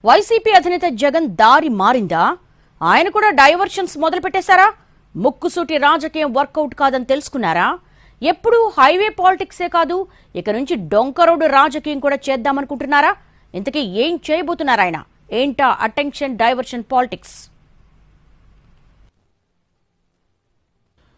YCP అధినేత జగన్ దారి మారిందా? ఆయన కూడా డైవర్షన్స్ మొదలు పెట్టేశారా? ముక్కుసూటి రాజకీయం వర్కౌట్ కాదని తెలుసుకున్నారా? ఎప్పుడు హైవే పాలిటిక్సే కాదు, ఇక నుంచి డొంకరోడు రాజకీయం కూడా చేద్దామనుకుంటున్నారా? ఇంతకీ ఏం చేయబోతున్నారు ఆయన? ఏంటా అటెన్షన్ డైవర్షన్ పాలిటిక్స్?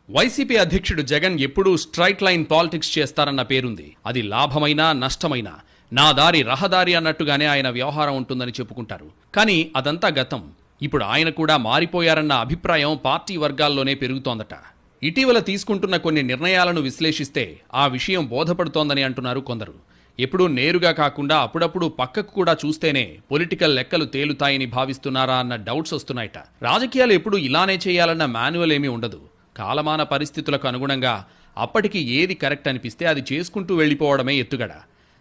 వైసీపీ అధ్యక్షుడు జగన్ ఎప్పుడూ స్ట్రైట్ లైన్ పాలిటిక్స్ చేస్తారన్న పేరుంది. అది లాభమైనా నష్టమైనా నా దారి రహదారి అన్నట్టుగానే ఆయన వ్యవహారం ఉంటుందని చెప్పుకుంటారు. కానీ అదంతా గతం. ఇప్పుడు ఆయన కూడా మారిపోయారన్న అభిప్రాయం పార్టీ వర్గాల్లోనే పెరుగుతోందట. ఇటీవల తీసుకుంటున్న కొన్ని నిర్ణయాలను విశ్లేషిస్తే ఆ విషయం బోధపడుతోందని అంటున్నారు కొందరు. ఎప్పుడూ నేరుగా కాకుండా అప్పుడప్పుడు పక్కకు కూడా చూస్తేనే పొలిటికల్ లెక్కలు తేలుతాయని భావిస్తున్నారా అన్న డౌట్స్ వస్తున్నాయట. రాజకీయాలు ఎప్పుడూ ఇలానే చేయాలన్న మాన్యువల్ ఏమీ ఉండదు. కాలమాన పరిస్థితులకు అనుగుణంగా అప్పటికి ఏది కరెక్ట్ అనిపిస్తే అది చేసుకుంటూ వెళ్ళిపోవడమే ఎత్తుగడ.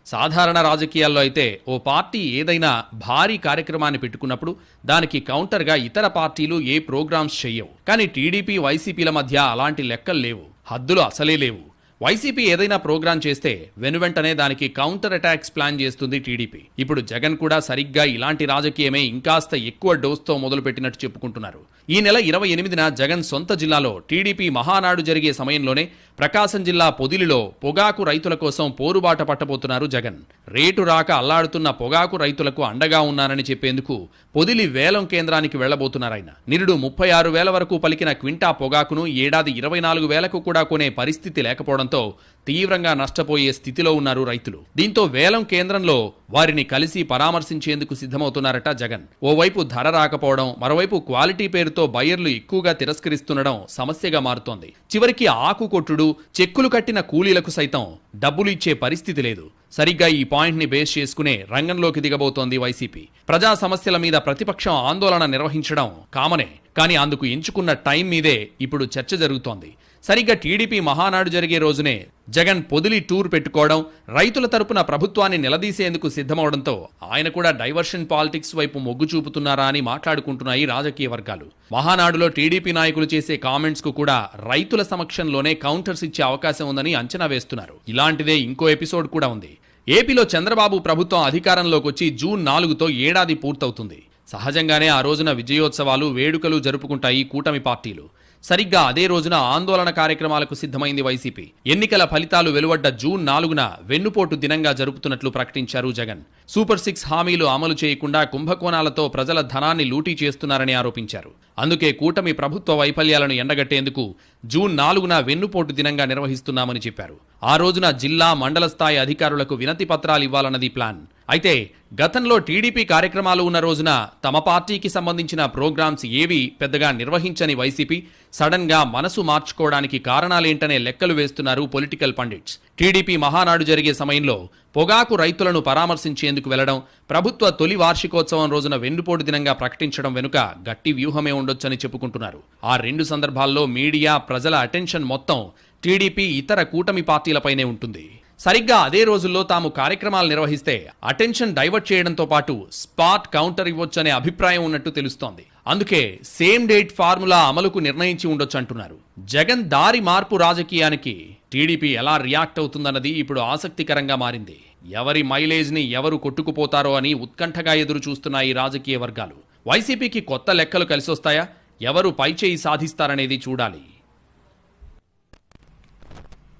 సాధారణ రాజకీయాల్లో అయితే ఓ పార్టీ ఏదైనా భారీ కార్యక్రమాన్ని పెట్టుకున్నప్పుడు దానికి కౌంటర్గా ఇతర పార్టీలు ఏ ప్రోగ్రామ్స్ చెయ్యవు. కానీ టీడీపీ వైసీపీల మధ్య అలాంటి లెక్కలు లేవు, హద్దులు అసలే లేవు. వైసీపీ ఏదైనా ప్రోగ్రాం చేస్తే వెనువెంటనే దానికి కౌంటర్ అటాక్స్ ప్లాన్ చేస్తుంది టీడీపీ. ఇప్పుడు జగన్ కూడా సరిగ్గా ఇలాంటి రాజకీయమే ఇంకాస్త ఎక్కువ డోస్తో మొదలుపెట్టినట్టు చెప్పుకుంటున్నారు. ఈ నెల 28న జగన్ సొంత జిల్లాలో టీడీపీ మహానాడు జరిగే సమయంలోనే ప్రకాశం జిల్లా పొదిలిలో పొగాకు రైతుల కోసం పోరుబాట పట్టబోతున్నారు జగన్. రేటు రాక అల్లాడుతున్న పొగాకు రైతులకు అండగా ఉన్నానని చెప్పేందుకు పొదిలి వేలం కేంద్రానికి వెళ్లబోతున్నారాయన. నిరుడు 36,000 వరకు పలికిన క్వింటా పొగాకును ఏడాది 24,000కు కూడా కొనే పరిస్థితి లేకపోవడంతో తీవ్రంగా నష్టపోయే స్థితిలో ఉన్నారు రైతులు. దీంతో వేలం కేంద్రంలో వారిని కలిసి పరామర్శించేందుకు సిద్ధమవుతున్నారట జగన్. ఓవైపు ధర రాకపోవడం, మరోవైపు క్వాలిటీ పేరుతో బయ్యర్లు ఎక్కువగా తిరస్కరిస్తుండడం సమస్యగా మారుతోంది. చివరికి ఆకు కొట్టుడు, చెక్కులు కట్టిన కూలీలకు సైతం డబ్బులు ఇచ్చే పరిస్థితి లేదు. సరిగ్గా ఈ పాయింట్ ని బేస్ చేసుకునే రంగంలోకి దిగబోతోంది వైసీపీ. ప్రజా సమస్యల మీద ప్రతిపక్షం ఆందోళన నిర్వహించడం కామనే, కానీ అందుకు ఎంచుకున్న టైం మీదే ఇప్పుడు చర్చ జరుగుతోంది. సరిగ్గా టీడీపీ మహానాడు జరిగే రోజునే జగన్ పొదిలి టూర్ పెట్టుకోవడం, రైతుల తరపున ప్రభుత్వాన్ని నిలదీసేందుకు సిద్ధమవడంతో ఆయన కూడా డైవర్షన్ పాలిటిక్స్ వైపు మొగ్గు చూపుతున్నారా అని మాట్లాడుకుంటున్నాయి రాజకీయ వర్గాలు. మహానాడులో టీడీపీ నాయకులు చేసే కామెంట్స్ కు కూడా రైతుల సమక్షంలోనే కౌంటర్స్ ఇచ్చే అవకాశం ఉందని అంచనా వేస్తున్నారు. ఇలాంటిదే ఇంకో ఎపిసోడ్ కూడా ఉంది. ఏపీలో చంద్రబాబు ప్రభుత్వం అధికారంలోకి వచ్చి జూన్ 4తో ఏడాది పూర్తవుతుంది. సహజంగానే ఆ రోజున విజయోత్సవాలు, వేడుకలు జరుపుకుంటాయి కూటమి పార్టీలు. సరిగ్గా అదే రోజున ఆందోళన కార్యక్రమాలకు సిద్ధమైంది వైసీపీ. ఎన్నికల ఫలితాలు వెలువడ్డ జూన్ 4న వెన్నుపోటు దినంగా జరుపుతున్నట్లు ప్రకటించారు జగన్. సూపర్ 6 హామీలు అమలు చేయకుండా కుంభకోణాలతో ప్రజల ధనాన్ని లూటీ చేస్తున్నారని ఆరోపించారు. అందుకే కూటమి ప్రభుత్వ వైఫల్యాలను ఎండగట్టేందుకు జూన్ 4న వెన్నుపోటు దినంగా నిర్వహిస్తున్నామని చెప్పారు. ఆ రోజున జిల్లా, మండల స్థాయి అధికారులకు వినతి పత్రాలు ఇవ్వాలన్నది ప్లాన్. అయితే గతంలో టీడీపీ కార్యక్రమాలు ఉన్న రోజున తమ పార్టీకి సంబంధించిన ప్రోగ్రామ్స్ ఏవి పెద్దగా నిర్వహించని వైసీపీ సడన్ గా మనసు మార్చుకోవడానికి కారణాలేంటనే లెక్కలు వేస్తున్నారు పొలిటికల్ పండిట్స్. టీడీపీ మహానాడు జరిగే సమయంలో పొగాకు రైతులను పరామర్శించేందుకు వెళ్లడం, ప్రభుత్వ తొలి వార్షికోత్సవం రోజున వెన్నుపోటు దినంగా ప్రకటించడం వెనుక గట్టి వ్యూహమే ఉండొచ్చని చెప్పుకుంటున్నారు. ఆ రెండు సందర్భాల్లో మీడియా, ప్రజల అటెన్షన్ మొత్తం టీడీపీ, ఇతర కూటమి పార్టీలపైనే ఉంటుంది. సరిగ్గా అదే రోజుల్లో తాము కార్యక్రమాలు నిర్వహిస్తే అటెన్షన్ డైవర్ట్ చేయడంతో పాటు స్పాట్ కౌంటర్ ఇవ్వొచ్చనే అభిప్రాయం ఉన్నట్టు తెలుస్తోంది. అందుకే సేమ్ డేట్ ఫార్ములా అమలుకు నిర్ణయించి ఉండొచ్చు అంటున్నారు. జగన్ దారి మార్పు రాజకీయానికి టీడీపీ ఎలా రియాక్ట్ అవుతుందన్నది ఇప్పుడు ఆసక్తికరంగా మారింది. ఎవరి మైలేజ్ ని ఎవరు కొట్టుకుపోతారో అని ఉత్కంఠగా ఎదురు చూస్తున్నాయి రాజకీయ వర్గాలు. వైసీపీకి కొత్త లెక్కలు కలిసొస్తాయా? ఎవరు పైచేయి సాధిస్తారనేది చూడాలి.